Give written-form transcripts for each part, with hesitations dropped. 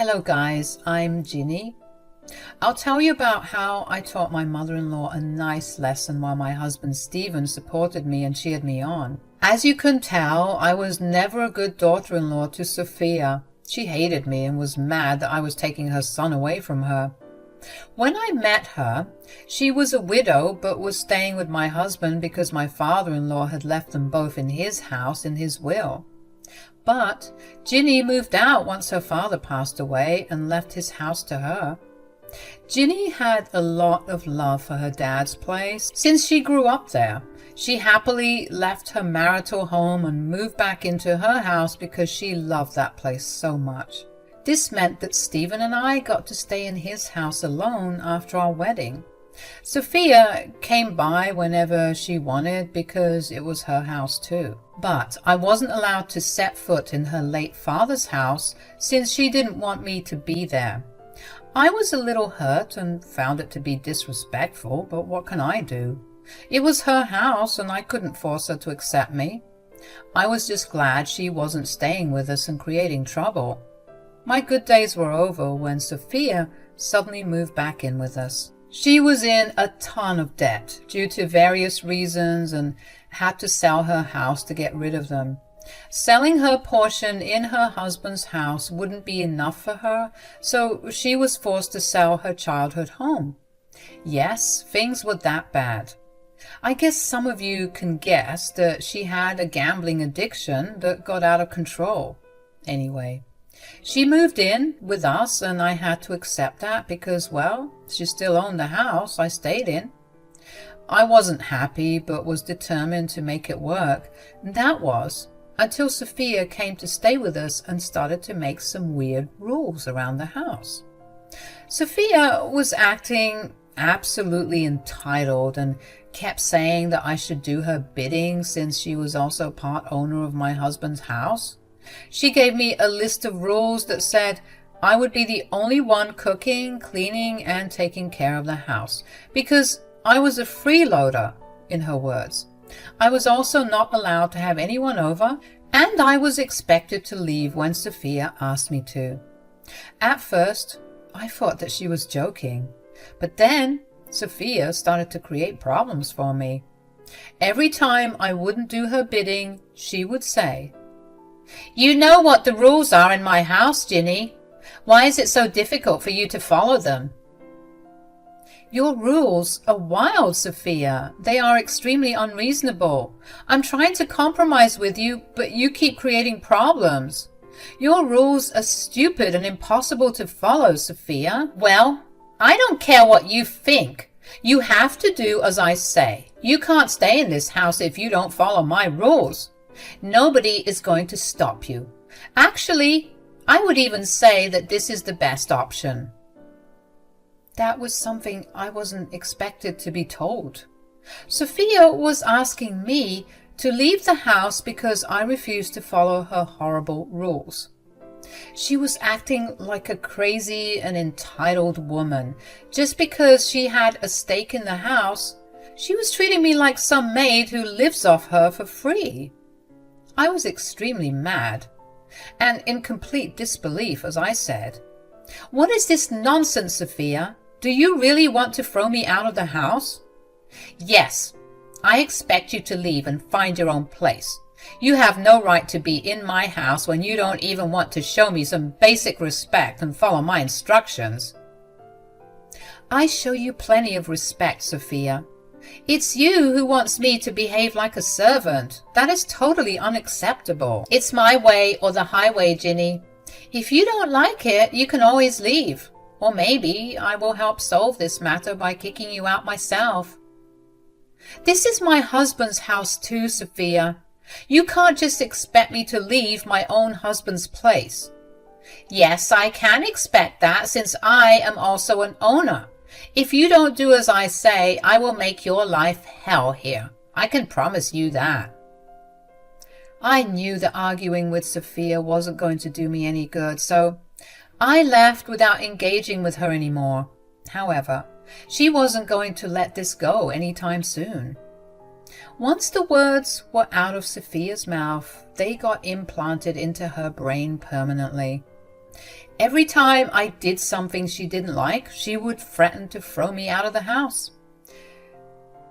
Hello guys, I'm Ginny. I'll tell you about how I taught my mother-in-law a nice lesson while my husband Stephen supported me and cheered me on. As you can tell, I was never a good daughter-in-law to Sophia. She hated me and was mad that I was taking her son away from her. When I met her, she was a widow but was staying with my husband because my father-in-law had left them both in his house in his will. But Ginny moved out once her father passed away and left his house to her. Ginny had a lot of love for her dad's place since she grew up there. She happily left her marital home and moved back into her house because she loved that place so much. This meant that Stephen and I got to stay in his house alone after our wedding. Sophia came by whenever she wanted because it was her house too. But I wasn't allowed to set foot in her late father's house since she didn't want me to be there. I was a little hurt and found it to be disrespectful, but what can I do? It was her house and I couldn't force her to accept me. I was just glad she wasn't staying with us and creating trouble. My good days were over when Sophia suddenly moved back in with us. She was in a ton of debt due to various reasons and had to sell her house to get rid of them. Selling her portion in her husband's house wouldn't be enough for her, so she was forced to sell her childhood home. Yes, things were that bad. I guess some of you can guess that she had a gambling addiction that got out of control. Anyway, she moved in with us and I had to accept that because, well, she still owned the house I stayed in. I wasn't happy but was determined to make it work. That was until Sophia came to stay with us and started to make some weird rules around the house. Sophia was acting absolutely entitled and kept saying that I should do her bidding since she was also part owner of my husband's house. She gave me a list of rules that said I would be the only one cooking, cleaning, and taking care of the house because I was a freeloader, in her words. I was also not allowed to have anyone over, and I was expected to leave when Sophia asked me to. At first, I thought that she was joking, but then Sophia started to create problems for me. Every time I wouldn't do her bidding, she would say, "You know what the rules are in my house, Ginny. Why is it so difficult for you to follow them?" "Your rules are wild, Sophia. They are extremely unreasonable. I'm trying to compromise with you, but you keep creating problems. Your rules are stupid and impossible to follow, Sophia." "Well, I don't care what you think. You have to do as I say. You can't stay in this house if you don't follow my rules. Nobody is going to stop you. Actually, I would even say that this is the best option." That was something I wasn't expected to be told. Sophia was asking me to leave the house because I refused to follow her horrible rules. She was acting like a crazy and entitled woman. Just because she had a stake in the house, she was treating me like some maid who lives off her for free. I was extremely mad and in complete disbelief as I said, "What is this nonsense, Sophia? Do you really want to throw me out of the house?" "Yes, I expect you to leave and find your own place. You have no right to be in my house when you don't even want to show me some basic respect and follow my instructions." "I show you plenty of respect, Sophia. It's you who wants me to behave like a servant. That is totally unacceptable. It's my way or the highway, Ginny. If you don't like it, you can always leave. Or maybe I will help solve this matter by kicking you out myself." "This is my husband's house too, Sophia. You can't just expect me to leave my own husband's place." "Yes, I can expect that since I am also an owner. If you don't do as I say, I will make your life hell here. I can promise you that." I knew that arguing with Sophia wasn't going to do me any good, so I left without engaging with her anymore. However, she wasn't going to let this go anytime soon. Once the words were out of Sophia's mouth, they got implanted into her brain permanently. Every time I did something she didn't like, she would threaten to throw me out of the house.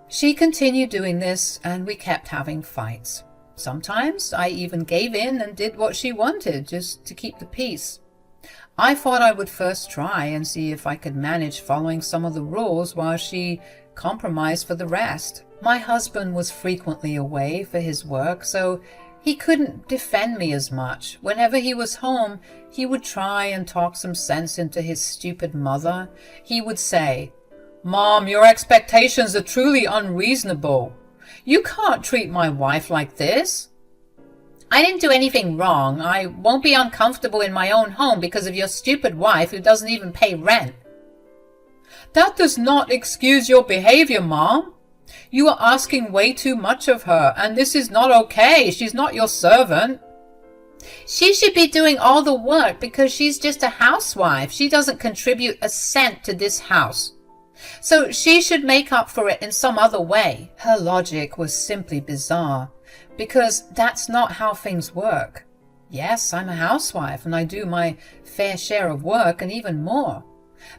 She continued doing this, and we kept having fights. Sometimes I even gave in and did what she wanted just to keep the peace. I thought I would first try and see if I could manage following some of the rules while she compromised for the rest. My husband was frequently away for his work, so he couldn't defend me as much. Whenever he was home, he would try and talk some sense into his stupid mother. He would say, "Mom, your expectations are truly unreasonable. You can't treat my wife like this." "I didn't do anything wrong. I won't be uncomfortable in my own home because of your stupid wife who doesn't even pay rent." "That does not excuse your behavior, Mom. You are asking way too much of her, and this is not okay. She's not your servant." "She should be doing all the work because she's just a housewife. She doesn't contribute a cent to this house, so she should make up for it in some other way." Her logic was simply bizarre, because that's not how things work. Yes, I'm a housewife and I do my fair share of work and even more.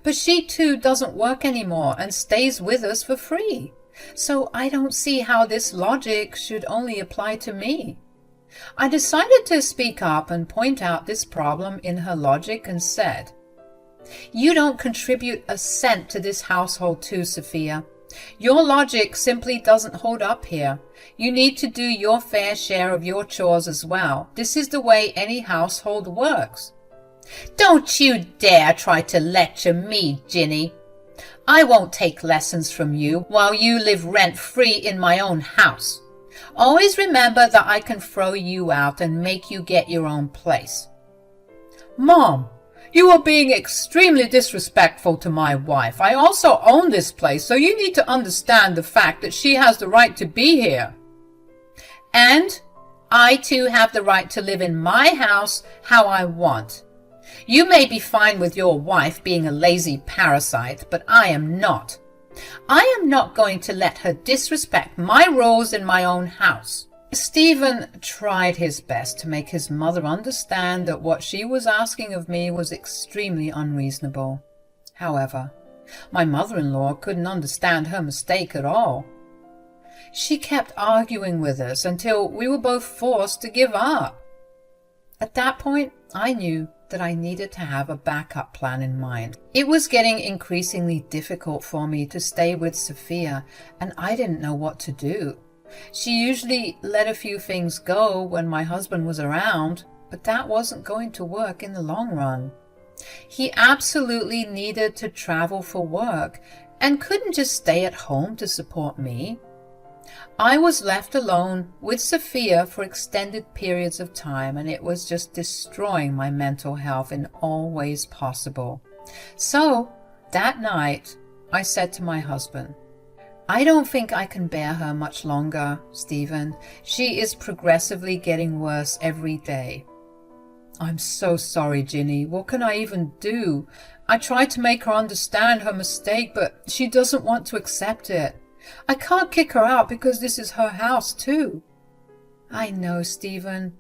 But she too doesn't work anymore and stays with us for free. So I don't see how this logic should only apply to me. I decided to speak up and point out this problem in her logic and said, "You don't contribute a cent to this household too, Sophia. Your logic simply doesn't hold up here. You need to do your fair share of your chores as well. This is the way any household works." "Don't you dare try to lecture me, Ginny. I won't take lessons from you while you live rent-free in my own house. Always remember that I can throw you out and make you get your own place." "Mom, you are being extremely disrespectful to my wife. I also own this place, so you need to understand the fact that she has the right to be here." "And I too have the right to live in my house how I want. You may be fine with your wife being a lazy parasite, but I am not. I am not going to let her disrespect my rules in my own house." Stephen tried his best to make his mother understand that what she was asking of me was extremely unreasonable. However, my mother-in-law couldn't understand her mistake at all. She kept arguing with us until we were both forced to give up. At that point, I knew that I needed to have a backup plan in mind. It was getting increasingly difficult for me to stay with Sophia, and I didn't know what to do. She usually let a few things go when my husband was around, but that wasn't going to work in the long run. He absolutely needed to travel for work and couldn't just stay at home to support me. I was left alone with Sophia for extended periods of time, and it was just destroying my mental health in all ways possible. So, that night, I said to my husband, "I don't think I can bear her much longer, Stephen. She is progressively getting worse every day." "I'm so sorry, Ginny. What can I even do? I tried to make her understand her mistake, but she doesn't want to accept it. I can't kick her out because this is her house too." "I know, Stephen.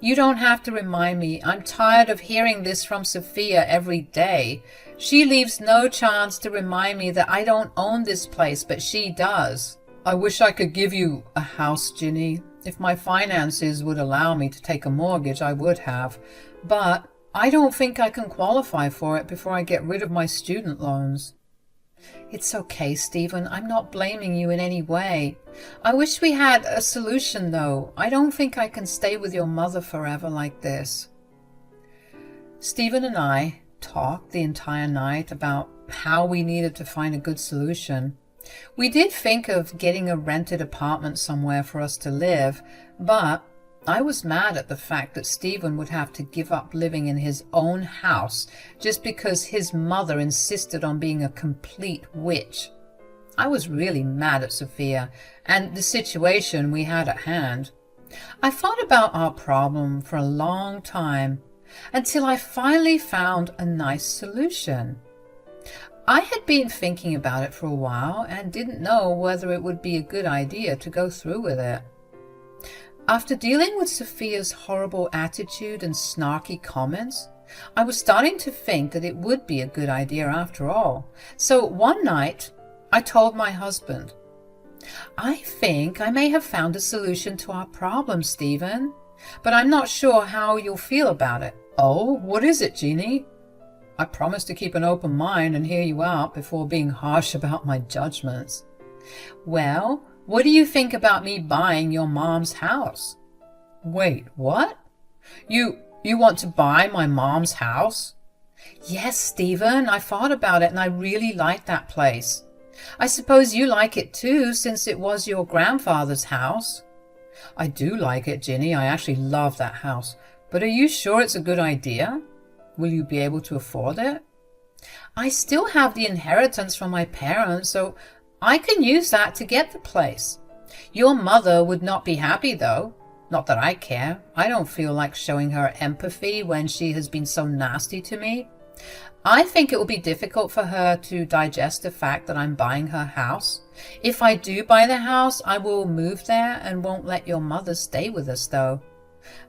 You don't have to remind me. I'm tired of hearing this from Sophia every day. She leaves no chance to remind me that I don't own this place, but she does." "I wish I could give you a house, Ginny. If my finances would allow me to take a mortgage, I would have. But I don't think I can qualify for it before I get rid of my student loans." "It's okay, Stephen. I'm not blaming you in any way. I wish we had a solution, though. I don't think I can stay with your mother forever like this." Stephen and I talked the entire night about how we needed to find a good solution. We did think of getting a rented apartment somewhere for us to live, but I was mad at the fact that Stephen would have to give up living in his own house just because his mother insisted on being a complete witch. I was really mad at Sophia and the situation we had at hand. I thought about our problem for a long time until I finally found a nice solution. I had been thinking about it for a while and didn't know whether it would be a good idea to go through with it. After dealing with Sophia's horrible attitude and snarky comments, I was starting to think that it would be a good idea after all. So one night, I told my husband, "I think I may have found a solution to our problem, Stephen, but I'm not sure how you'll feel about it." "Oh, what is it, Jeannie?" "I promise to keep an open mind and hear you out before being harsh about my judgments." "Well, what do you think about me buying your mom's house?" "Wait, what? You want to buy my mom's house?" "Yes, Stephen, I thought about it and I really like that place. I suppose you like it too, since it was your grandfather's house." "I do like it, Ginny. I actually love that house. But are you sure it's a good idea? Will you be able to afford it?" "I still have the inheritance from my parents, so I can use that to get the place. Your mother would not be happy, though. Not that I care. I don't feel like showing her empathy when she has been so nasty to me. I think it will be difficult for her to digest the fact that I'm buying her house. If I do buy the house, I will move there and won't let your mother stay with us, though.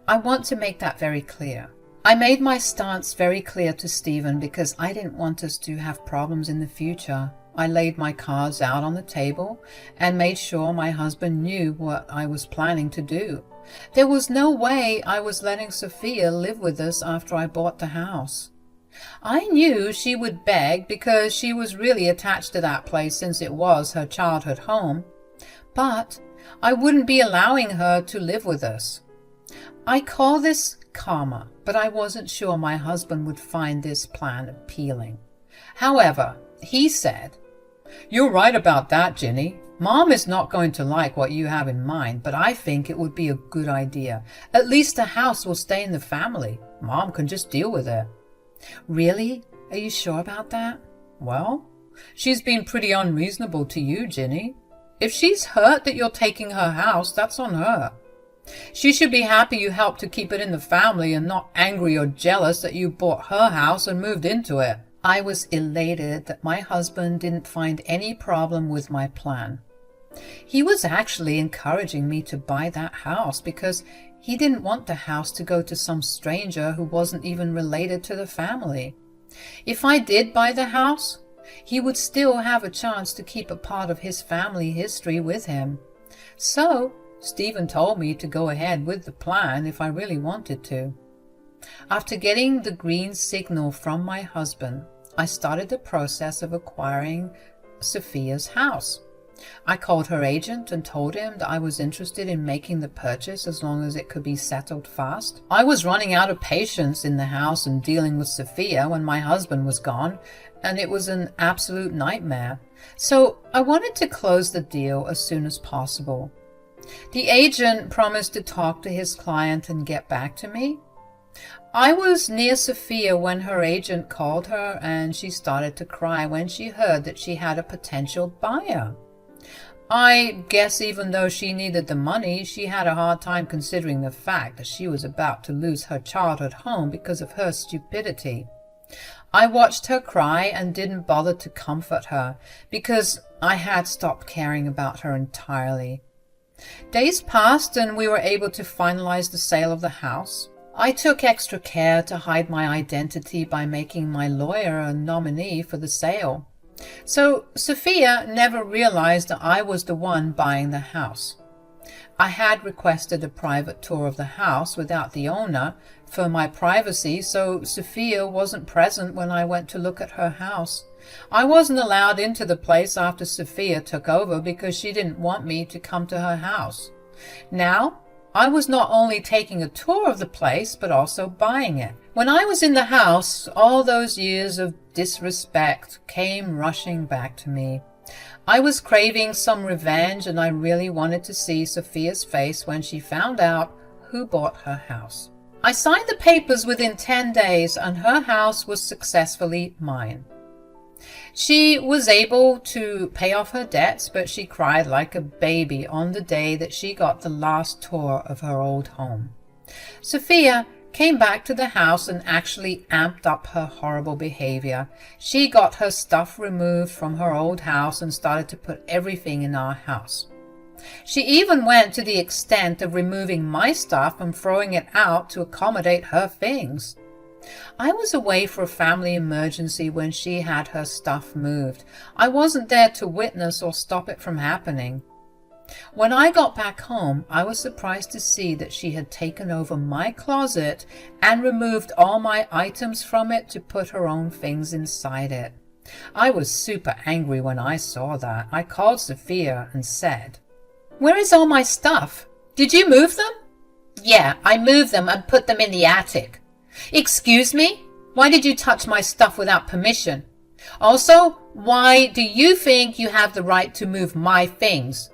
I want to make that very clear." I made my stance very clear to Stephen because I didn't want us to have problems in the future. I laid my cards out on the table and made sure my husband knew what I was planning to do. There was no way I was letting Sophia live with us after I bought the house. I knew she would beg because she was really attached to that place since it was her childhood home, but I wouldn't be allowing her to live with us. I call this karma, but I wasn't sure my husband would find this plan appealing. However, he said, "You're right about that, Ginny. Mom is not going to like what you have in mind, but I think it would be a good idea. At least the house will stay in the family. Mom can just deal with it." "Really? Are you sure about that?" "Well, she's been pretty unreasonable to you, Ginny. If she's hurt that you're taking her house, that's on her. She should be happy you helped to keep it in the family and not angry or jealous that you bought her house and moved into it." I was elated that my husband didn't find any problem with my plan. He was actually encouraging me to buy that house because he didn't want the house to go to some stranger who wasn't even related to the family. If I did buy the house, he would still have a chance to keep a part of his family history with him. So Stephen told me to go ahead with the plan if I really wanted to. After getting the green signal from my husband, I started the process of acquiring Sophia's house. I called her agent and told him that I was interested in making the purchase as long as it could be settled fast. I was running out of patience in the house and dealing with Sophia when my husband was gone, and it was an absolute nightmare. So I wanted to close the deal as soon as possible. The agent promised to talk to his client and get back to me. I was near Sophia when her agent called her, and she started to cry when she heard that she had a potential buyer. I guess even though she needed the money, she had a hard time considering the fact that she was about to lose her childhood home because of her stupidity. I watched her cry and didn't bother to comfort her because I had stopped caring about her entirely. Days passed and we were able to finalize the sale of the house. I took extra care to hide my identity by making my lawyer a nominee for the sale. So Sophia never realized that I was the one buying the house. I had requested a private tour of the house without the owner for my privacy, so Sophia wasn't present when I went to look at her house. I wasn't allowed into the place after Sophia took over because she didn't want me to come to her house. Now, I was not only taking a tour of the place, but also buying it. When I was in the house, all those years of disrespect came rushing back to me. I was craving some revenge, and I really wanted to see Sophia's face when she found out who bought her house. I signed the papers within 10 days, and her house was successfully mine. She was able to pay off her debts, but she cried like a baby on the day that she got the last tour of her old home. Sophia came back to the house and actually amped up her horrible behavior. She got her stuff removed from her old house and started to put everything in our house. She even went to the extent of removing my stuff and throwing it out to accommodate her things. I was away for a family emergency when she had her stuff moved. I wasn't there to witness or stop it from happening. When I got back home, I was surprised to see that she had taken over my closet and removed all my items from it to put her own things inside it. I was super angry when I saw that. I called Sophia and said, "Where is all my stuff? Did you move them?" "Yeah, I moved them and put them in the attic." "Excuse me? Why did you touch my stuff without permission? Also, why do you think you have the right to move my things?"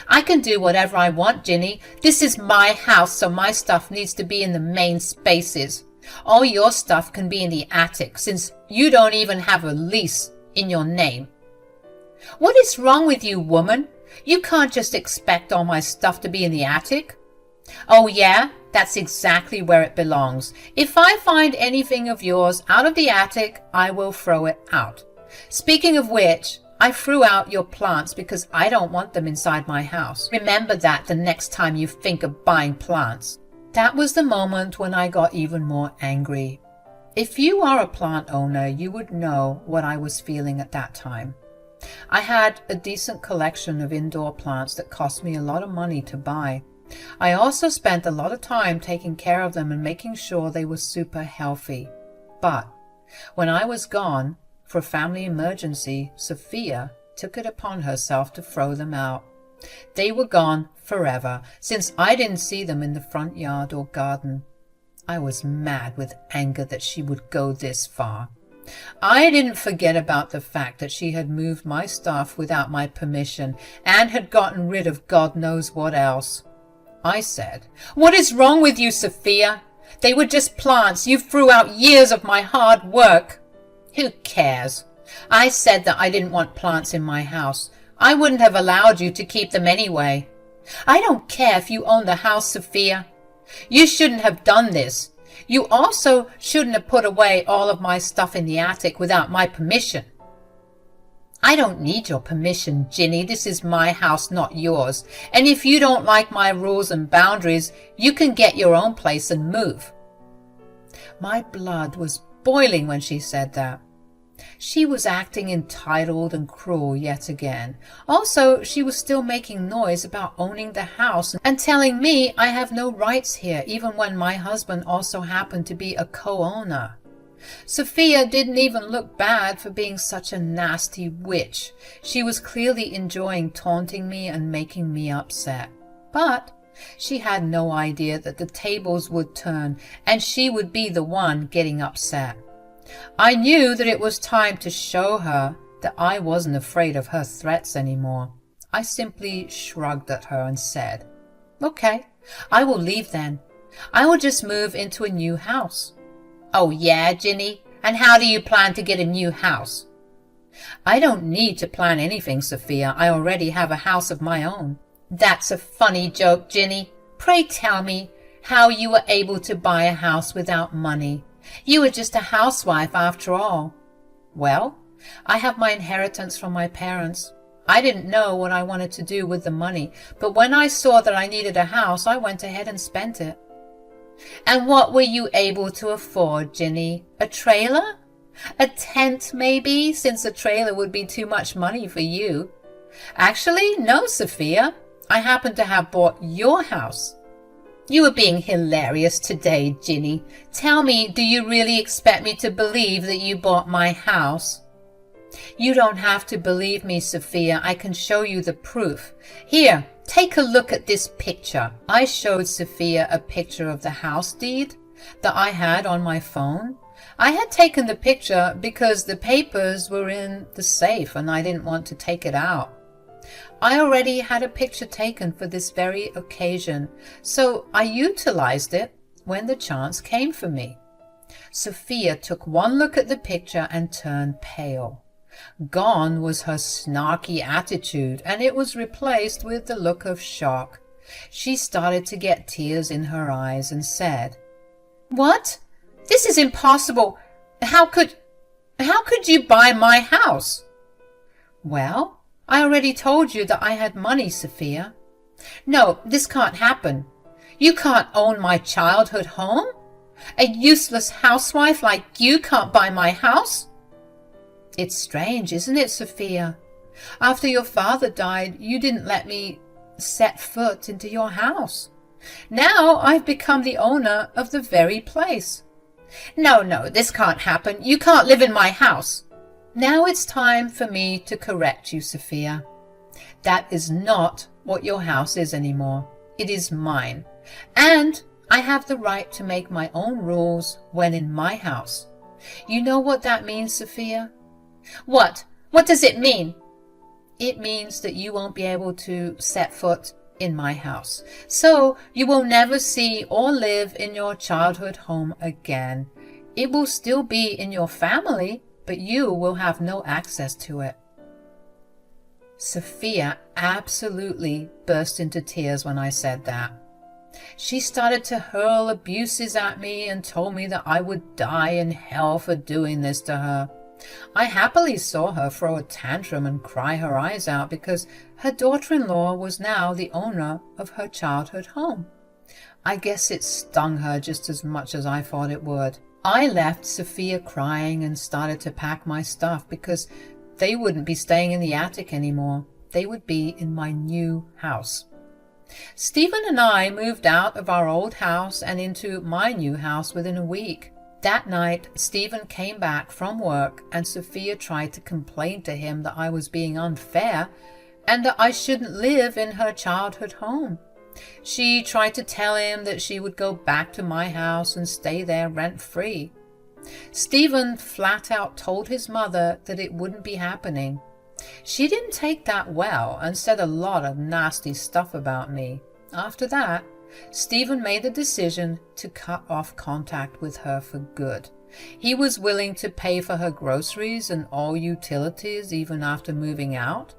"I can do whatever I want, Ginny. This is my house, so my stuff needs to be in the main spaces. All your stuff can be in the attic, since you don't even have a lease in your name." "What is wrong with you, woman? You can't just expect all my stuff to be in the attic." "Oh yeah, that's exactly where it belongs. If I find anything of yours out of the attic, I will throw it out. Speaking of which, I threw out your plants because I don't want them inside my house. Remember that the next time you think of buying plants." That was the moment when I got even more angry. If you are a plant owner, you would know what I was feeling at that time. I had a decent collection of indoor plants that cost me a lot of money to buy. I also spent a lot of time taking care of them and making sure they were super healthy. But when I was gone for a family emergency, Sophia took it upon herself to throw them out. They were gone forever, since I didn't see them in the front yard or garden. I was mad with anger that she would go this far. I didn't forget about the fact that she had moved my stuff without my permission and had gotten rid of God knows what else. I said, "What is wrong with you, Sophia? They were just plants. You threw out years of my hard work." "Who cares? I said that I didn't want plants in my house. I wouldn't have allowed you to keep them anyway." "I don't care if you own the house, Sophia. You shouldn't have done this. You also shouldn't have put away all of my stuff in the attic without my permission." "I don't need your permission, Ginny. This is my house, not yours. And if you don't like my rules and boundaries, you can get your own place and move." My blood was boiling when she said that. She was acting entitled and cruel yet again. Also, she was still making noise about owning the house and telling me I have no rights here, even when my husband also happened to be a co-owner. Sophia didn't even look bad for being such a nasty witch. She was clearly enjoying taunting me and making me upset. But she had no idea that the tables would turn and she would be the one getting upset. I knew that it was time to show her that I wasn't afraid of her threats anymore. I simply shrugged at her and said, "Okay, I will leave then. I will just move into a new house." "Oh yeah, Ginny? And how do you plan to get a new house?" "I don't need to plan anything, Sophia. I already have a house of my own." "That's a funny joke, Ginny. Pray tell me how you were able to buy a house without money. You were just a housewife after all." "Well, I have my inheritance from my parents. I didn't know what I wanted to do with the money, but when I saw that I needed a house, I went ahead and spent it." "And what were you able to afford, Ginny? A trailer? A tent, maybe, since a trailer would be too much money for you." "Actually, no, Sophia. I happen to have bought your house." "You are being hilarious today, Ginny. Tell me, do you really expect me to believe that you bought my house?" "You don't have to believe me, Sophia. I can show you the proof. Here, take a look at this picture." I showed Sophia a picture of the house deed that I had on my phone. I had taken the picture because the papers were in the safe and I didn't want to take it out. I already had a picture taken for this very occasion, so I utilized it when the chance came for me. Sophia took one look at the picture and turned pale. Gone was her snarky attitude, and it was replaced with the look of shock. She started to get tears in her eyes and said, "What? This is impossible. How could you buy my house?" "Well, I already told you that I had money, Sophia." "No, this can't happen. You can't own my childhood home. A useless housewife like you can't buy my house? It's strange, isn't it, Sophia? After your father died, you didn't let me set foot into your house. Now I've become the owner of the very place. No, this can't happen. You can't live in my house. Now it's time for me to correct you, Sophia. That is not what your house is anymore. It is mine. And I have the right to make my own rules when in my house. You know what that means, Sophia? What? What does it mean? It means that you won't be able to set foot in my house. So you will never see or live in your childhood home again. It will still be in your family, but you will have no access to it. Sophia absolutely burst into tears when I said that. She started to hurl abuses at me and told me that I would die in hell for doing this to her. I happily saw her throw a tantrum and cry her eyes out because her daughter-in-law was now the owner of her childhood home. I guess it stung her just as much as I thought it would. I left Sophia crying and started to pack my stuff because they wouldn't be staying in the attic anymore. They would be in my new house. Stephen and I moved out of our old house and into my new house within a week. That night, Stephen came back from work and Sophia tried to complain to him that I was being unfair and that I shouldn't live in her childhood home. She tried to tell him that she would go back to my house and stay there rent-free. Stephen flat out told his mother that it wouldn't be happening. She didn't take that well and said a lot of nasty stuff about me. After that, Stephen made the decision to cut off contact with her for good. He was willing to pay for her groceries and all utilities even after moving out,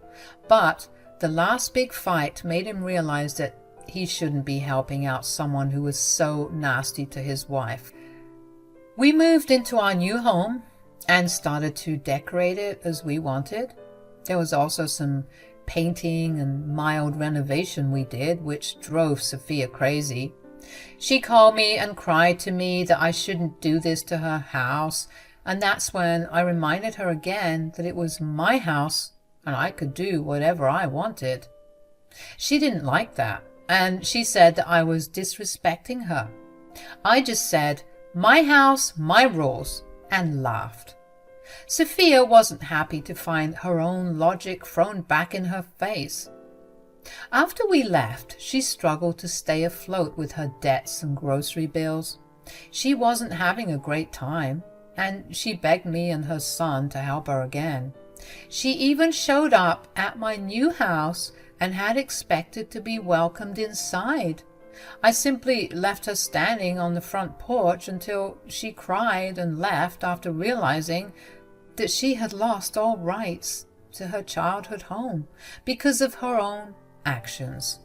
but the last big fight made him realize that he shouldn't be helping out someone who was so nasty to his wife. We moved into our new home and started to decorate it as we wanted. There was also some painting and mild renovation we did, which drove Sophia crazy. She called me and cried to me that I shouldn't do this to her house, and that's when I reminded her again that it was my house and I could do whatever I wanted. She didn't like that, and she said that I was disrespecting her. I just said, "My house, my rules," and laughed. Sophia wasn't happy to find her own logic thrown back in her face. After we left, she struggled to stay afloat with her debts and grocery bills. She wasn't having a great time, and she begged me and her son to help her again. She even showed up at my new house and had expected to be welcomed inside. I simply left her standing on the front porch until she cried and left after realizing that she had lost all rights to her childhood home because of her own actions.